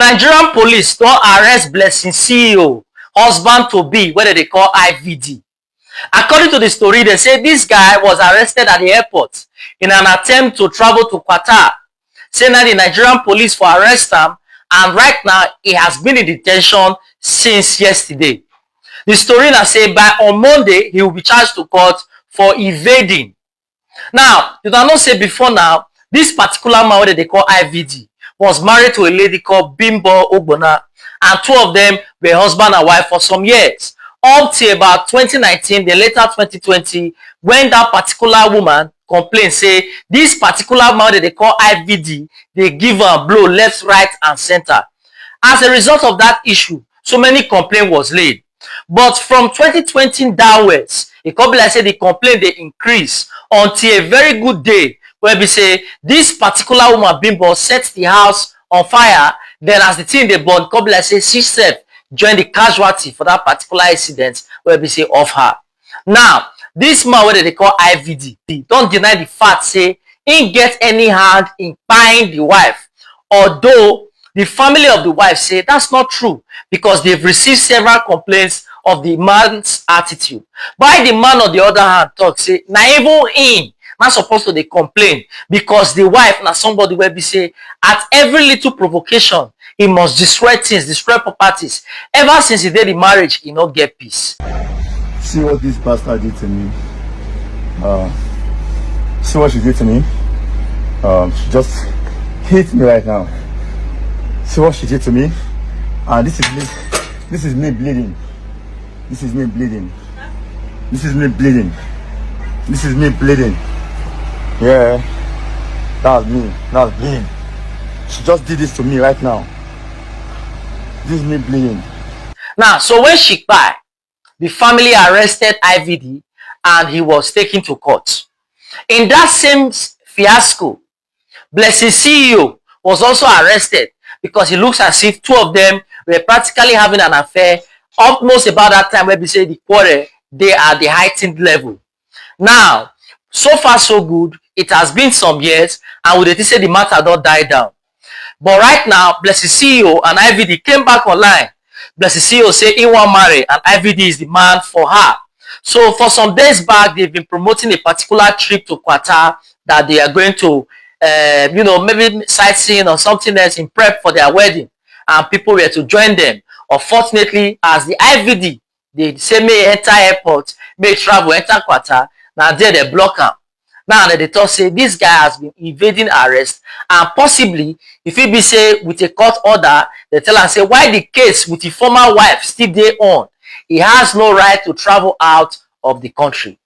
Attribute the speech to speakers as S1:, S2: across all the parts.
S1: Nigerian police don't arrest Blessing CEO, husband to be, what they call IVD. According to the story, they say this guy was arrested at the airport in an attempt to travel to Qatar. Saying that the Nigerian police for arrest him, and right now he has been in detention since yesterday. The story now say by on Monday he will be charged to court for evading. Now, you don't know say before now, this particular man that they call IVD was married to a lady called Bimbo Ogbona, and two of them were husband and wife for some years. Up till about 2019, then later 2020, when that particular woman complained, say this particular man that they call IVD, they give her blow left, right, and center. As a result of that issue, so many complaint was laid. But from 2020 downwards, it could be like say the complaint they increase until a very good day where we say this particular woman Bimbo sets the house on fire. Then as the thing they burn, could be like say she said join the casualty for that particular incident where we say of her. Now, this man where they call IVD, don't deny the fact say he get any hand in buying the wife, although the family of the wife say that's not true because they've received several complaints of the man's attitude. By the man on the other hand talk say na even him not supposed to they complain because the wife na somebody where we say at every little provocation he must destroy things, destroy properties. Ever since he did the marriage, he not get peace.
S2: See what this bastard did to me. See what she did to me. She just hit me right now. See what she did to me. This is me. This is me bleeding. This is me bleeding. This is me bleeding. This is me bleeding. Yeah, that's me. That's bleeding. She just did this to me right now. This is me bleeding.
S1: Now, so when she died, the family arrested IVD and he was taken to court. In that same fiasco, Blessing CEO was also arrested because it looks as if two of them were practically having an affair almost about that time where we say the quarrel, they are the heightened level. Now, so far so good, it has been some years and we say the matter don't die down. But right now, Blessing CEO and IVD came back online. Blessing CEO say he won't marry and IVD is the man for her. So for some days back, they've been promoting a particular trip to Qatar that they are going to, maybe sightseeing or something else in prep for their wedding. And people were to join them. Unfortunately, as the IVD, they say may enter airport, may travel, enter Qatar. Now there they block them. Now they talk say this guy has been evading arrest and possibly if he be say with a court order, they tell and say why the case with the former wife still there on. He has no right to travel out of the country.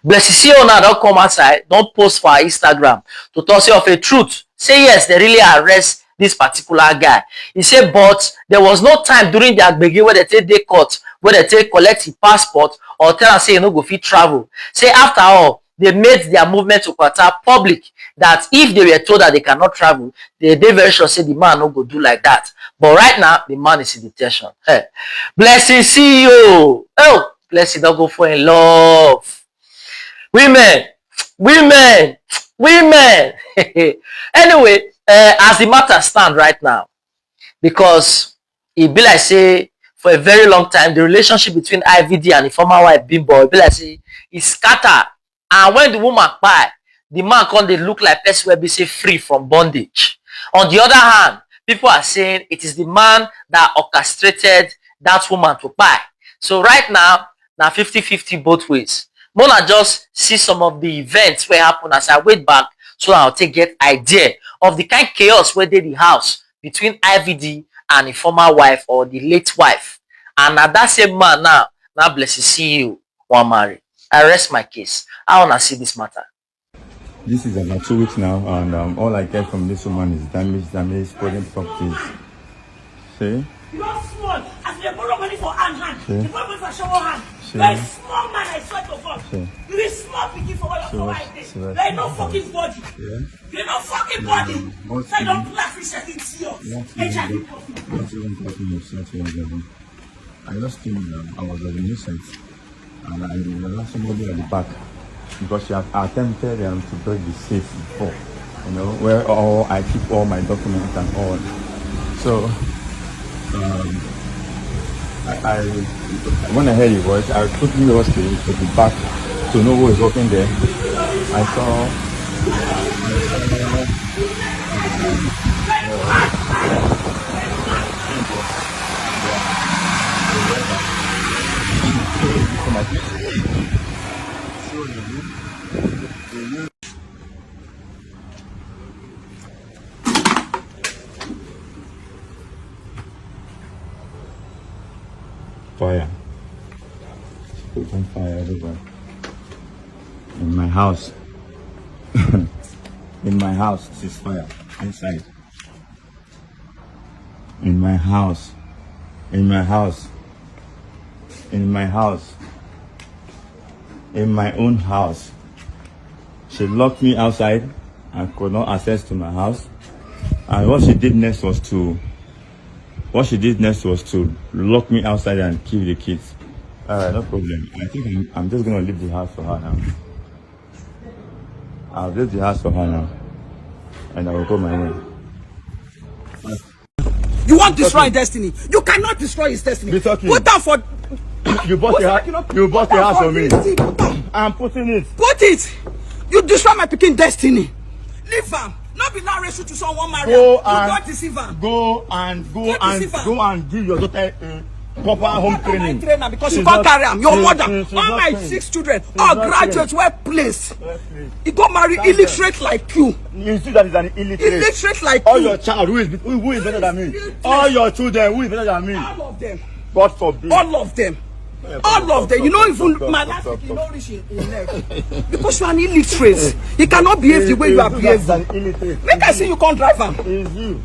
S1: Blessing CEO now don't come outside, don't post for Instagram to talk say of a truth. Say yes, they really arrest this particular guy. He said, but there was no time during the agbege where they take the court, where they take collect his passport or tell and say you no go fit travel. Say after all, they made their movement to Qatar public that if they were told that they cannot travel, they very sure say the man no go do like that. But right now, the man is in detention. Hey. Blessing CEO. Oh, Blessing don't go for in love. Women. Anyway, as the matter stand right now, because it be like say for a very long time, the relationship between IVD and the former wife Bimbo, it be like say it's Qater. And when the woman buy, the man can't they look like person will be say free from bondage. On the other hand, people are saying it is the man that orchestrated that woman to buy. So right now 50-50 both ways. Mona just see some of the events where happen as I wait back so I'll take get idea of the kind of chaos where they the house between IVD and the former wife or the late wife. And now that same man now Blessing CEO one marry. I rest my case. I wanna see this matter.
S2: This is about 2 weeks now, and all I get from this woman is damage, spoiling properties. See?
S3: You are small. As they borrow money for hand. They borrow money for shower hand.
S2: See?
S3: You're a small man, I swear to God.
S2: See?
S3: You're a small picking for all your like this. You're no fucking body.
S2: Yeah?
S3: You're no fucking body. So you don't practice anything serious. HIV.
S2: Not even talking of such. I just came I was at the nuisance. And I realized somebody at the back because she had attempted to break the safe before, where I keep all my documents and all. So I when I heard your voice, I quickly rushed to the back to know who was working there. I saw fire. Put on fire everywhere. In my house. In my house, this is fire. Inside. In my house. In my house. In my house. In my own house. She locked me outside and could not access to my house. And what she did next was to lock me outside and keep the kids. No problem. I think I'm just gonna leave the house for her now. I'll leave the house for her now, and I will go my way.
S3: You want to destroy destiny? You cannot destroy his destiny. Put down for.
S2: You bought the house. You bought the house for me. I'm putting it.
S3: Put it. You destroy my picking destiny. Leave him. Not be now racial to someone married.
S2: Go
S3: and you don't deceive him.
S2: Go and give your daughter proper home training.
S3: Trainer because you can't carry him. Your mother, all my 6 children, all graduates were placed. You go marry illiterate like you.
S2: You see that is an illiterate.
S3: Illiterate like
S2: all
S3: you.
S2: Your child who is better than me. All your children who is better than me.
S3: All of them.
S2: God forbid.
S3: All of them. All of them. You know, even my last week, you know, reach in leg. Because you are an illiterate. You cannot behave the way you are behaving. Make I see you can't drive him.
S2: It's you.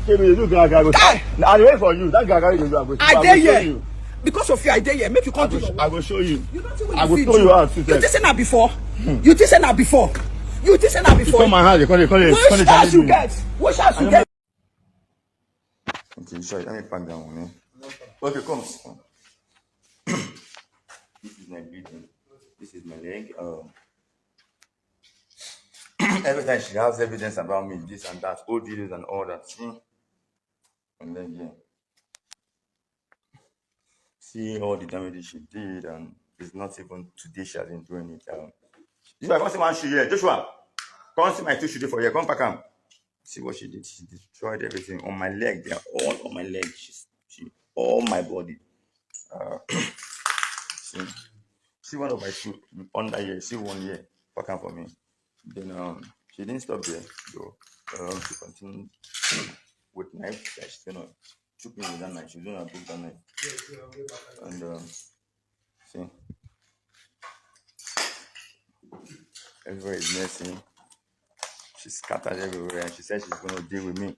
S2: I wait for you. That guy you are going to.
S3: I dare you. Because of you, I dare you. Make you come to
S2: I will show you.
S3: I will
S2: show you out.
S3: You did say that before. You did say that before. You did say that before.
S2: Come my house. Which
S3: house you get? Which house you get?
S2: Okay, sorry. Let me pack that one. Okay, come. This is my bleeding. This is my leg. Every time she has evidence about me, this and that, old videos and all that. And then yeah. See all the damage she did, and it's not even today she hasn't doing it. Joshua, come see one shoe here. Joshua, come see my 2 shoes for here. Come pack them. See what she did. She destroyed everything on my leg. They are all on my leg. She all my body. See one of my shoes under here. See one here. Pack them for me. Then she didn't stop there though. She continued with knife. She's gonna shoot me with that knife. She's gonna book that knife. And see, everywhere is messy. She's scattered everywhere, and she said she's gonna deal with me.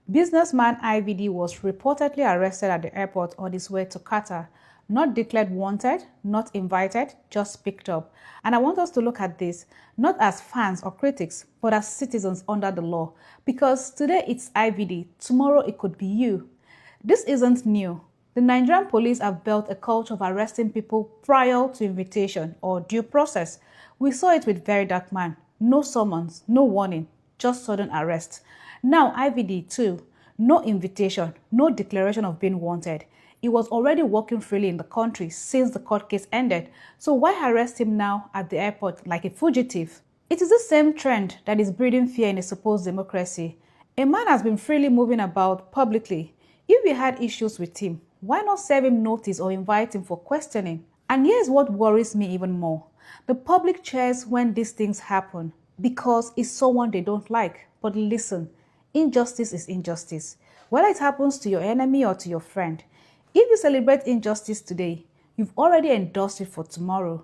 S4: Businessman IVD was reportedly arrested at the airport on his way to Qatar. Not declared wanted, not invited, just picked up. And I want us to look at this, not as fans or critics, but as citizens under the law. Because today it's IVD, tomorrow it could be you. This isn't new. The Nigerian police have built a culture of arresting people prior to invitation or due process. We saw it with Very Dark Man. No summons, no warning, just sudden arrest. Now IVD too, no invitation, no declaration of being wanted. He was already walking freely in the country since the court case ended, so why arrest him now at the airport like a fugitive? It is the same trend that is breeding fear in a supposed democracy. A man has been freely moving about publicly. If we had issues with him, why not serve him notice or invite him for questioning? And here's what worries me even more. The public cheers when these things happen because it's someone they don't like. But listen, injustice is injustice. Whether it happens to your enemy or to your friend, if you celebrate injustice today, you've already endorsed it for tomorrow.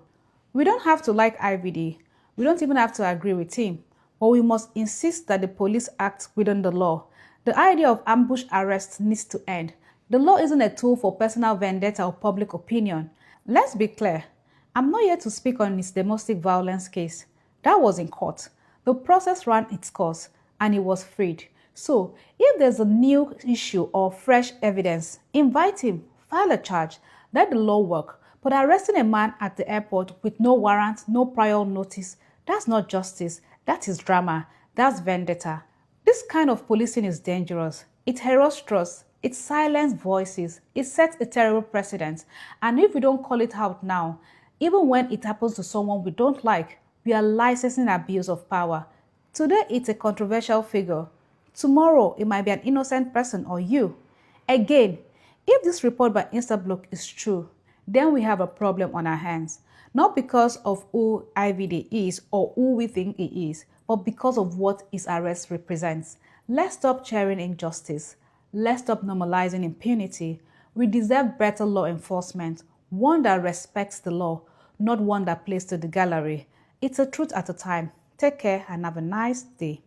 S4: We don't have to like IVD. We don't even have to agree with him. But we must insist that the police act within the law. The idea of ambush arrest needs to end. The law isn't a tool for personal vendetta or public opinion. Let's be clear. I'm not here to speak on his domestic violence case. That was in court. The process ran its course and he was freed. So, if there's a new issue or fresh evidence, invite him, file a charge, let the law work. But arresting a man at the airport with no warrant, no prior notice, that's not justice, that is drama, that's vendetta. This kind of policing is dangerous. It erodes trust. It silences voices. It sets a terrible precedent. And if we don't call it out now, even when it happens to someone we don't like, we are licensing abuse of power. Today, it's a controversial figure. Tomorrow, it might be an innocent person or you. Again, if this report by Instablock is true, then we have a problem on our hands. Not because of who IVD is or who we think he is, but because of what his arrest represents. Let's stop cheering injustice. Let's stop normalizing impunity. We deserve better law enforcement, one that respects the law, not one that plays to the gallery. It's a truth at a time. Take care and have a nice day.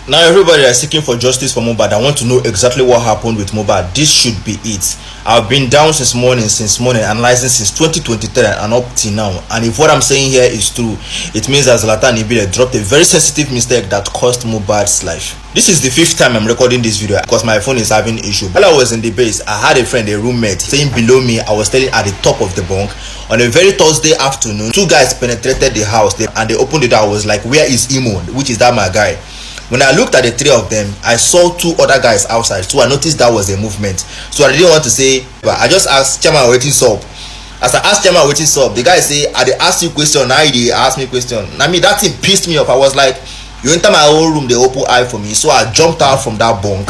S5: Now everybody is seeking for justice for Mohbad. I want to know exactly what happened with Mohbad. This should be it. I've been down since morning, analyzing since 2023 and up till now. And if what I'm saying here is true, it means that Zlatan Ibile dropped a very sensitive mistake that cost Mohbad's life. This is the 5th time I'm recording this video because my phone is having issue. While I was in the base, I had a friend, a roommate, saying below me, I was staying at the top of the bunk. On a very Thursday afternoon, 2 guys penetrated the house and they opened the door. I was like, where is Imo? Which is that my guy? When I looked at the 3 of them, I saw 2 other guys outside, so I noticed that was a movement. So I didn't want to say, but I just asked Chairman waiting sub. As I asked Chairman waiting sub, the guy say, I dey ask you question, now they ask me question. I mean, that thing pissed me off. I was like, you enter my own room, they open eye for me. So I jumped out from that bunk.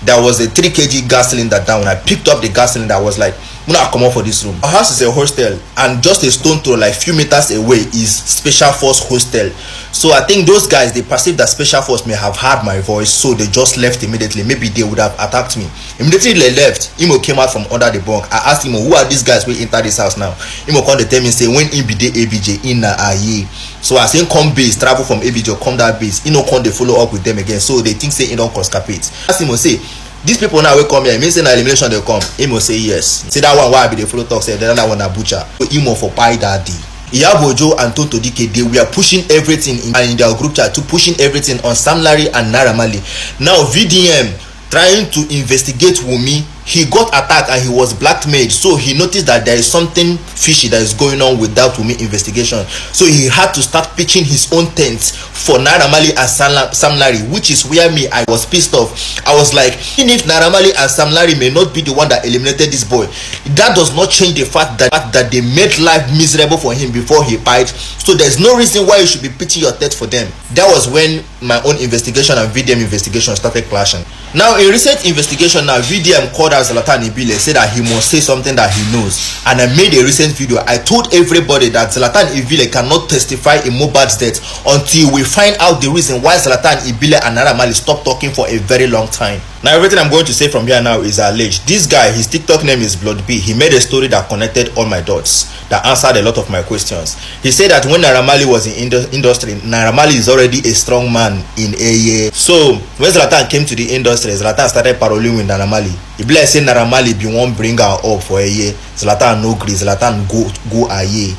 S5: There was a 3 kg gas cylinder down. I picked up the gas cylinder. I was like, I'm not come out for this room. Our house is a hostel, and just a stone throw, like few meters away, is Special Force hostel. So I think those guys, they perceived that Special Force may have heard my voice, so they just left immediately. Maybe they would have attacked me. Immediately they left, Imo came out from under the bunk. I asked Imo, who are these guys who enter this house now? Imo come to tell me, say, when in be ABJ in na aye. So I say come base, travel from ABJ or come that base. Ino come they follow up with them again. So they think say don't cross carpet. Ask Imo say, these people now will come here, means in elimination they come. Imo say yes. Say that one why be the follow talk, say that one a butcher. Imo for pie daddy. Iyabojo and Tonto Dike, they were pushing everything in their group chat, to pushing everything on Sam Larry and Naira Marley. Now VDM trying to investigate Wunmi, he got attacked and he was blackmailed. So he noticed that there is something fishy that is going on with that Wunmi investigation. So he had to start pitching his own tent for Naira Marley and Sam Larry, which is where I was pissed off. I was like, even if Naira Marley and Sam Larry may not be the one that eliminated this boy, that does not change the fact that they made life miserable for him before he died. So there's no reason why you should be pitching your tent for them. That was when my own investigation and VDM investigation started clashing. Now, in recent investigation, now VDM called out Zlatan Ibile, said that he must say something that he knows. And I made a recent video. I told everybody that Zlatan Ibile cannot testify in Mohbad's death until we find out the reason why Zlatan Ibile and Naira Marley stopped talking for a very long time. Now, everything I'm going to say from here now is alleged. This guy, his TikTok name is Blood B. He made a story that connected all my dots, that answered a lot of my questions. He said that when Naira Marley was in industry, Naira Marley is already a strong man in AA. So when Zlatan came to the industry, Zlatan started paroling with Naira Marley. Ibile said Naira Marley be one bring her up for AA. Zlatan no gree, Zlatan go AA.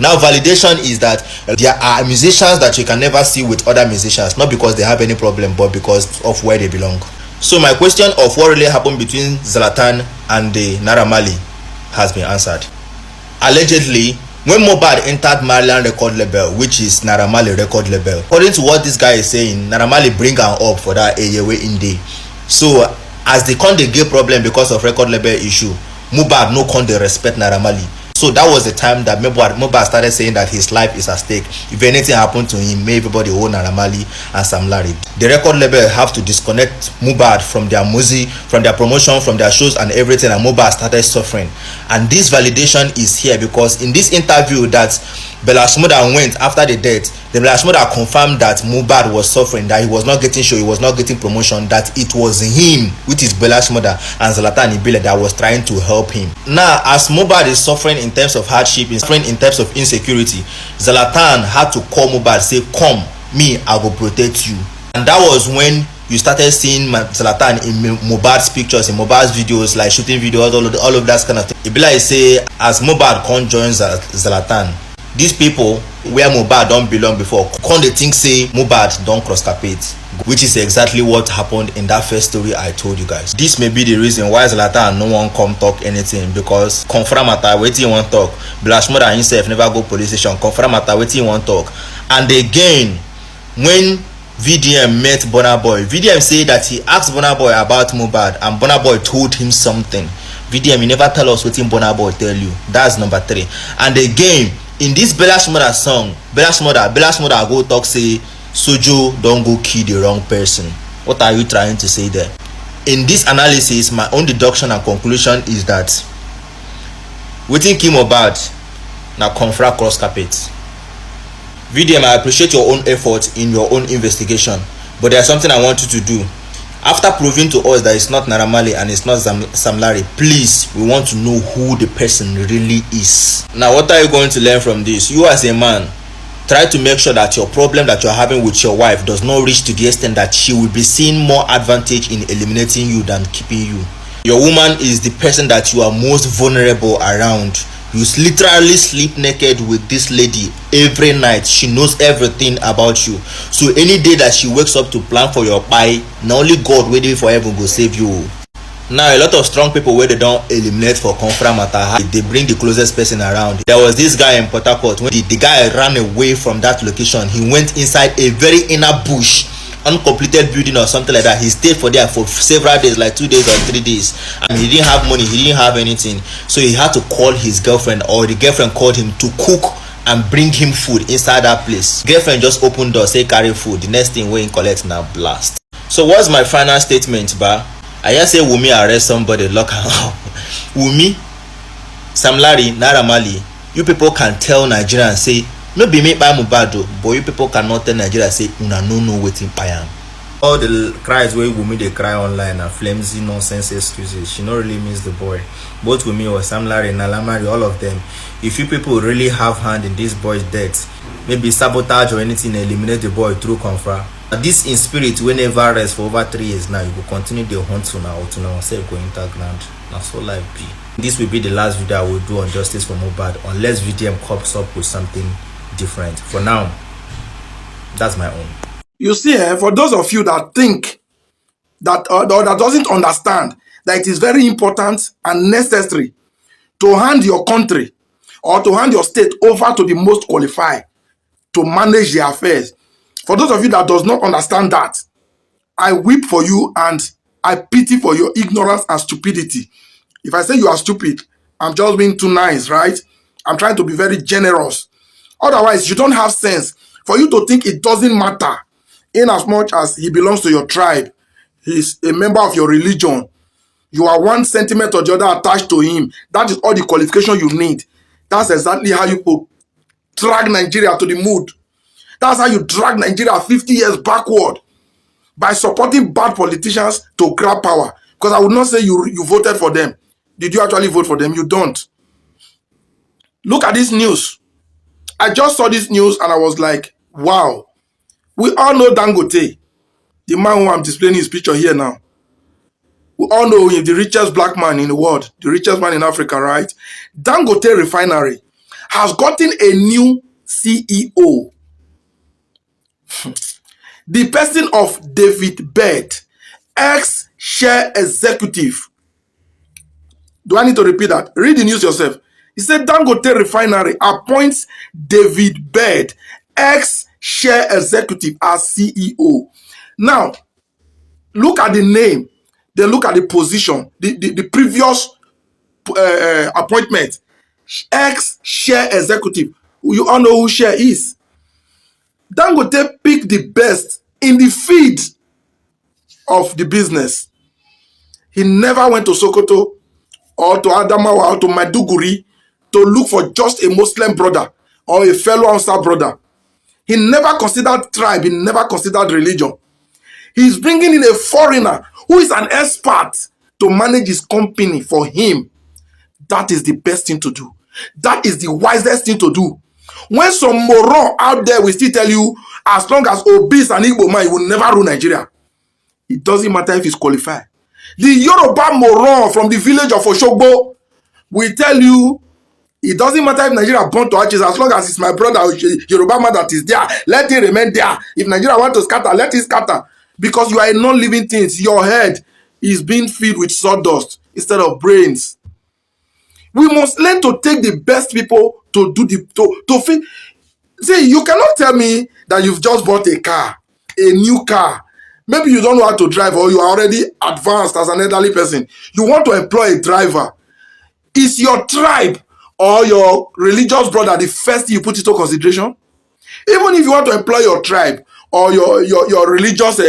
S5: Now, validation is that there are musicians that you can never see with other musicians, not because they have any problem, but because of where they belong. So my question of what really happened between Zlatan and the Naira Marley has been answered. Allegedly, when Mohbad entered Marlian record label, which is Naira Marley record label, according to what this guy is saying, Naira Marley bring her up for that area way in day. So as they con the gay problem because of record label issue, Mohbad no con they respect Naira Marley. So that was the time that Mohbad started saying that his life is at stake. If anything happened to him, may everybody own Naira Marley and Sam Larry. The record label have to disconnect Mohbad from their music, from their promotion, from their shows and everything, and Mohbad started suffering. And this validation is here because in this interview that Bella Shmurda went after the death, the Bella Shmurda confirmed that Mohbad was suffering, that he was not getting show, he was not getting promotion, that it was him, which is Bella Shmurda and Zlatan Ibile, that was trying to help him. Now, as Mohbad is suffering in terms of hardship, suffering in terms of insecurity, Zlatan had to call Mohbad, say, come, me, I will protect you. And that was when you started seeing Zlatan in Mohbad's pictures, in Mohbad's videos, like shooting videos, all of that kind of thing. Ibile say, as Mohbad can't join Zlatan, these people where Mohbad don't belong before, can't they think say Mohbad don't cross carpet, which is exactly what happened in that first story I told you guys. This may be the reason why Zlatan no one come talk anything, because confirm matter wetin you want talk. Bella Shmurda himself never go police station, confirm matter wetin you want talk. And again, when VDM met Burna Boy. VDM said that he asked Burna Boy about Mohbad and Burna Boy told him something. VDM, you never tell us what Burna Boy tell you. That's number 3. And again, in this Bella's mother song, Bella's mother go talk say Sojo don't go kill the wrong person. What are you trying to say there? In this analysis, my own deduction and conclusion is that wetin kill Mohbad na confra cross carpet. VDM, I appreciate your own effort in your own investigation, but there's something I want you to do. After proving to us that it's not Naira Marley and it's not Sam Larry, please, we want to know who the person really is. Now, what are you going to learn from this? You as a man, try to make sure that your problem that you're having with your wife does not reach to the extent that she will be seeing more advantage in eliminating you than keeping you. Your woman is the person that you are most vulnerable around. You literally sleep naked with this lady every night. She knows everything about you. So any day that she wakes up to plan for your pie, not only God waiting for heaven go save you. Now a lot of strong people where they don't eliminate for confra matter, they bring the closest person around. There was this guy in Port Harcourt. When the guy ran away from that location, he went inside a very inner bush, uncompleted building or something like that. He stayed for there for several days, like 2 days or 3 days, and he didn't have money, he didn't have anything, so he had to call his girlfriend, or the girlfriend called him to cook and bring him food inside that place. Girlfriend just opened door, say carry food. The next thing we collect now blast. So what's my final statement, ba? I just say Wumi arrest somebody, lock her up. Wumi, Sam Larry, Naira Marley, you people can tell Nigerians say no be me buy Mohbad, but you people cannot tell Nigeria say una no know wetin buy am. All the cries wey Wumi dey cry online are flimsy nonsense excuses. She no really miss the boy. Both Wumi or Sam Larry, Naira Marley, all of them. If you people really have hand in this boy's death, maybe sabotage or anything, eliminate the boy through confra. This in spirit will never rest for over 3 years now. You will continue the hunt to now say go interground. That's so life be. This will be the last video I will do on justice for Mohbad, unless VDM comes up with something different. For now, that's my own.
S3: You see, for those of you that think that or that doesn't understand that it is very important and necessary to hand your country or to hand your state over to the most qualified to manage the affairs, for those of you that does not understand that, I weep for you and I pity for your ignorance and stupidity. If I say you are stupid, I'm just being too nice, right? I'm trying to be very generous. Otherwise, you don't have sense for you to think it doesn't matter in as much as he belongs to your tribe. He's a member of your religion. You are one sentiment or the other attached to him. That is all the qualification you need. That's exactly how you drag Nigeria to the mood. That's how you drag Nigeria 50 years backward, by supporting bad politicians to grab power. Because I would not say you voted for them. Did you actually vote for them? You don't. Look at this news. I just saw this news and I was like, wow. We all know Dangote, the man who I'm displaying his picture here now. We all know him, the richest black man in the world, the richest man in Africa, right? Dangote Refinery has gotten a new CEO. The person of David Bird, ex-share executive. Do I need to repeat that? Read the news yourself. He said Dangote Refinery appoints David Bird, ex-share executive, as CEO. Now, look at the name. Then look at the position, the previous appointment. Ex-share executive. You all know who share is. Dangote picked the best in the field of the business. He never went to Sokoto or to Adamawa or to Maiduguri to look for just a Muslim brother or a fellow Hausa brother. He never considered tribe. He never considered religion. He's bringing in a foreigner who is an expert to manage his company for him. That is the best thing to do. That is the wisest thing to do. When some moron out there will still tell you, as long as obese and Igbo man, you will never rule Nigeria. It doesn't matter if he's qualified. The Yoruba moron from the village of Oshogbo will tell you, it doesn't matter if Nigeria burnt to ashes, as long as it's my brother Yoruba man that is there, let it remain there. If Nigeria want to scatter, let it scatter. Because you are a non-living thing. Your head is being filled with sawdust instead of brains. We must learn to take the best people to do the to fit. See, you cannot tell me that you've just bought a car a new car. Maybe you don't know how to drive, or you are already advanced as an elderly person. You want to employ a driver. Is your tribe or your religious brother the first thing you put into consideration? Even if you want to employ your tribe or your religious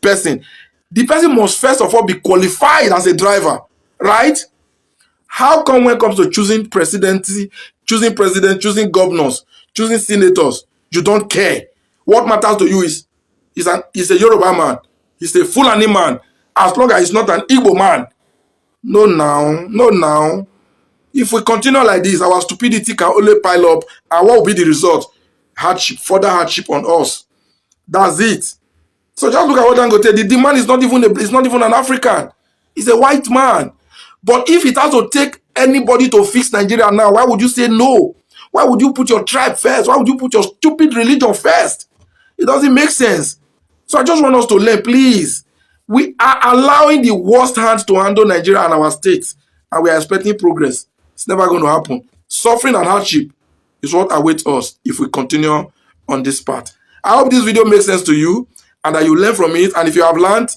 S3: person, the person must first of all be qualified as a driver, right? How come when it comes to choosing presidency, choosing president, choosing governors, choosing senators, you don't care? What matters to you is he's a Yoruba man, he's a Fulani man, as long as he's not an Igbo man. No now, no now. If we continue like this, our stupidity can only pile up, and what will be the result? Hardship, further hardship on us. That's it. So just look at what Dangote did. The man is not even an African. He's a white man. But if it has to take anybody to fix Nigeria now, why would you say no? Why would you put your tribe first? Why would you put your stupid religion first? It doesn't make sense. So I just want us to learn, please. We are allowing the worst hands to handle Nigeria and our states, and we are expecting progress. It's never going to happen. Suffering and hardship is what awaits us if we continue on this path. I hope this video makes sense to you and that you learn from it. And if you have learned,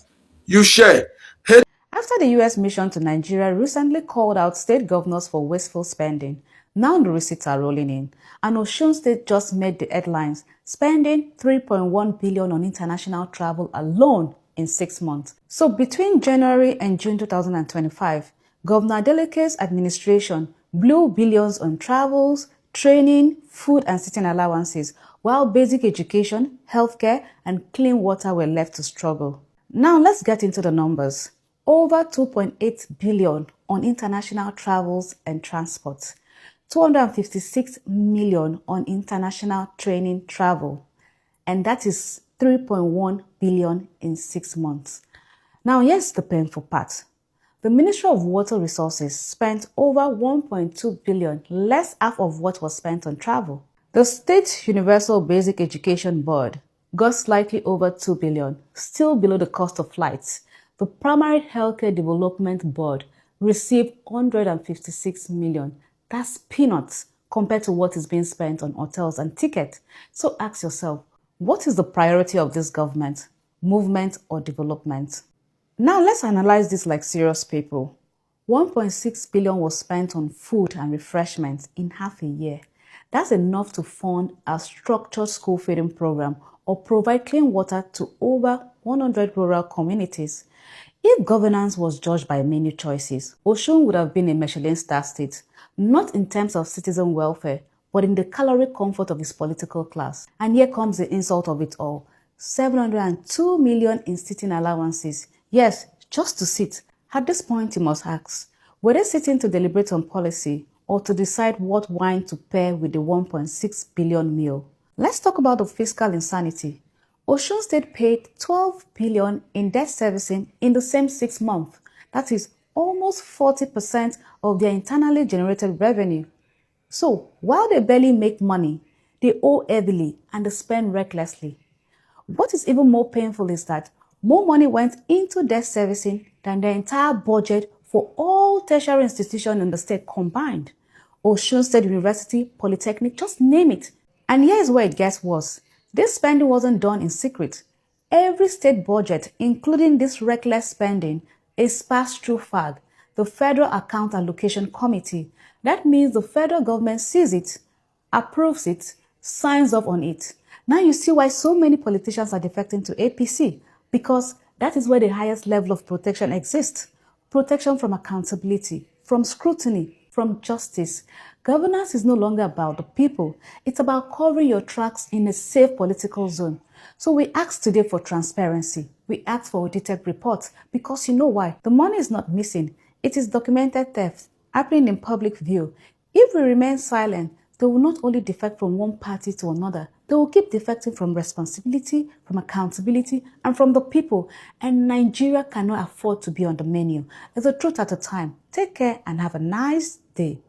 S3: you share. Hey.
S4: After the US mission to Nigeria recently called out state governors for wasteful spending, now the receipts are rolling in, and Osun State just made the headlines, spending $3.1 billion on international travel alone in 6 months. So between January and June 2025, Governor Adeleke's administration blew billions on travels, training, food and sitting allowances, while basic education, healthcare and clean water were left to struggle. Now let's get into the numbers. Over 2.8 billion on international travels and transport, 256 million on international training travel, and that is 3.1 billion in 6 months. Now here's the painful part. The Ministry of Water Resources spent over 1.2 billion, less half of what was spent on travel. The State Universal Basic Education Board got slightly over 2 billion, still below the cost of flights. The Primary Healthcare Development Board received 156 million. That's peanuts compared to what is being spent on hotels and tickets. So ask yourself, what is the priority of this government? Movement or development? Now let's analyze this like serious people. 1.6 billion was spent on food and refreshments in half a year. That's enough to fund a structured school feeding program or provide clean water to over 100 rural communities. If governance was judged by many choices, Osun would have been a Michelin star state, not in terms of citizen welfare, but in the caloric comfort of its political class. And here comes the insult of it all. 702 million in sitting allowances. Yes, just to sit. At this point, you must ask, were they sitting to deliberate on policy or to decide what wine to pair with the 1.6 billion meal? Let's talk about the fiscal insanity. Osun State paid 12 billion in debt servicing in the same 6 months. That is almost 40% of their internally generated revenue. So, while they barely make money, they owe heavily and they spend recklessly. What is even more painful is that more money went into debt servicing than the entire budget for all tertiary institutions in the state combined. Osun State University, Polytechnic, just name it. And here's where it gets worse. This spending wasn't done in secret. Every state budget, including this reckless spending, is passed through FAG, the Federal Account Allocation Committee. That means the federal government sees it, approves it, signs off on it. Now you see why so many politicians are defecting to APC, because that is where the highest level of protection exists. Protection from accountability, from scrutiny, from justice. Governance is no longer about the people. It's about covering your tracks in a safe political zone. So we ask today for transparency. We ask for audited reports because you know why? The money is not missing. It is documented theft happening in public view. If we remain silent, they will not only defect from one party to another, they will keep defecting from responsibility, from accountability, and from the people. And Nigeria cannot afford to be on the menu. There's a truth at a time. Take care and have a nice day.